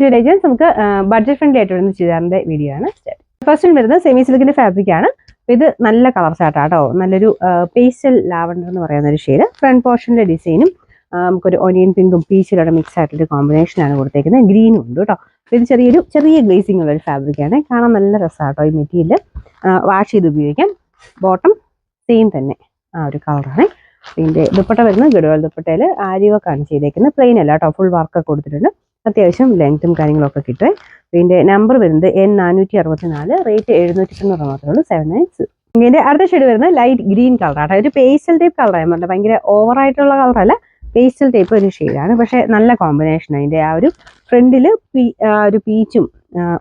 Legends നമുക്ക് budget friendly ആയിട്ട് വരുന്ന ചുരിദാറിന്റെ വീഡിയോ ആണ്. ഫസ്റ്റ് വരുന്നത് സെമി സിൽക്കിന്റെ ഫാബ്രിക് ആണ്. ഇത് നല്ല കളർ ചാർട്ടാട്ടോ, നല്ലൊരു പേസ്റ്റൽ ലാവൻഡർ എന്ന് പറയുന്ന ഒരു ഷെയ്ഡ്. ഫ്രണ്ട് പോർഷന്റെ ഡിസൈനും നമുക്കൊരു ഒനിയൻ പിങ്കും പീച്ചിലൂടെ മിക്സ് ആയിട്ടൊരു കോമ്പിനേഷൻ ആണ് കൊടുത്തേക്കുന്നത്. ഗ്രീനും ഉണ്ട് കേട്ടോ. ഇത് ചെറിയ ഗ്ലേസിംഗ് ഉള്ള ഒരു ഫാബ്രിക് ആണ്. കാണാൻ നല്ല രസമാട്ടോ ഈ മെറ്റീരിയൽ. വാഷ് ചെയ്ത് ഉപയോഗിക്കാം. ബോട്ടം സെയിം തന്നെ ആ ഒരു കളറാണ്. ഇതിന്റെ ദുപ്പട്ട വരുന്നത് ഗഡ്വാൾ ദുപ്പട്ടയിൽ ആരി വർക്കാണ് ചെയ്തേക്കുന്നത്. പ്ലെയിൻ അല്ല കേട്ടോ, ഫുൾ വർക്ക് കൊടുത്തിട്ടുണ്ട്. അത്യാവശ്യം ലെങ്ത്തും കാര്യങ്ങളൊക്കെ കിട്ടും. ഇതിന്റെ നമ്പർ വരുന്നത് N464, റേറ്റ് 790 മാത്രമേ ഉള്ളൂ. 790. ഇതിന്റെ അടുത്ത ഷെയ്ഡ് വരുന്നത് ലൈറ്റ് ഗ്രീൻ കളറാണ്. ഒരു പേസ്റ്റൽ ടൈപ്പ് കളറാണ് പറഞ്ഞത്. ഭയങ്കര ഓവർ ആയിട്ടുള്ള കളറല്ല, പേസ്റ്റൽ ടൈപ്പ് ഒരു ഷെയ്ഡാണ്. പക്ഷെ നല്ല കോമ്പിനേഷൻ. അതിന്റെ ആ ഒരു ഫ്രണ്ടില് ഒരു പീച്ചും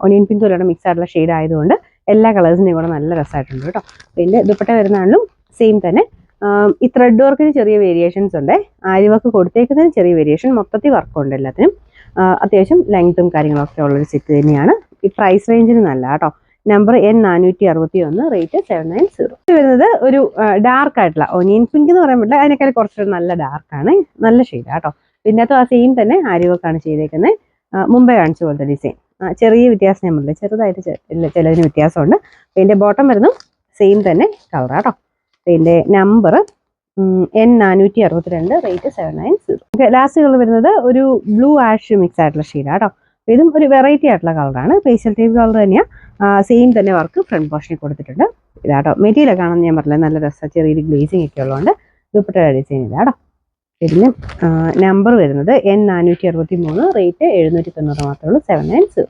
ഒനിയൻ പിങ്കും മിക്സ് ആയിട്ടുള്ള ഷെയ്ഡ് ആയതുകൊണ്ട് എല്ലാ കളേഴ്സിന്റെയും കൂടെ നല്ല രസമായിട്ടുണ്ട് കേട്ടോ. ഇതിന്റെ ദുപ്പട്ട വരുന്നതാണെങ്കിലും സെയിം തന്നെ. ഈ ത്രെഡ് വർക്കിന് ചെറിയ വേരിയേഷൻസ് ഉണ്ട്. ആരി വർക്ക് കൊടുത്തേക്കുന്നതിന് ചെറിയ വേരിയേഷൻ. മൊത്തത്തിൽ വർക്കുണ്ട് എല്ലാത്തിനും. അത്യാവശ്യം ലെങ്ത്തും കാര്യങ്ങളൊക്കെ ഉള്ളൊരു സെറ്റ് തന്നെയാണ്. ഈ പ്രൈസ് റേഞ്ചിന് നല്ല കേട്ടോ. Number N461, rate 790. വരുന്നത് ഒരു ഡാർക്ക് ആയിട്ടുള്ള ഒനിയൻ പിങ്ക് എന്ന് പറയാൻ പറ്റില്ല, അതിനേക്കാൾ കുറച്ചൊരു നല്ല ഡാർക്കാണ്. നല്ല ഷെയ്ഡ് കേട്ടോ. ഇതിനകത്ത് ആ സെയിം തന്നെ ആരി വർക്കാണ് ചെയ്തേക്കുന്നത്. മുമ്പേ കാണിച്ച പോലത്തെ ഡിസൈൻ. ചെറിയ വ്യത്യാസം ഞാൻ പറഞ്ഞില്ല, ചെറുതായിട്ട് ചിലതിന് വ്യത്യാസമുണ്ട്. ഇതിന്റെ ബോട്ടം വരുന്നു സെയിം തന്നെ കളർ കേട്ടോ. ഇതിന്റെ number N462, rate 790. Last colour വരുന്നത് ഒരു ബ്ലൂ ആഷ് മിക്സ് ആയിട്ടുള്ള ഷെയ്ഡാണ് കേട്ടോ. ഇതും ഒരു വെറൈറ്റി ആയിട്ടുള്ള കളറാണ്. പേസ്റ്റൽ ടൈപ്പ് കളർ തന്നെയാണ്. സെയിം തന്നെ വർക്ക് ഫ്രണ്ട് പോർഷനിൽ കൊടുത്തിട്ടുണ്ട്. ഇതാട്ടോ മെറ്റീരിയൽ കാണാൻ ഞാൻ പറഞ്ഞില്ല, നല്ല രസം. ചെറിയൊരു ഗ്ലേസിംഗ് ഒക്കെ ഉള്ളതുകൊണ്ട് ദുപ്പട്ടയുടെ ഡിസൈൻ ഇതാട്ടോ. ഇതിന് നമ്പർ വരുന്നത് N463, റേറ്റ് 790 മാത്രമേ ഉള്ളൂ. 790.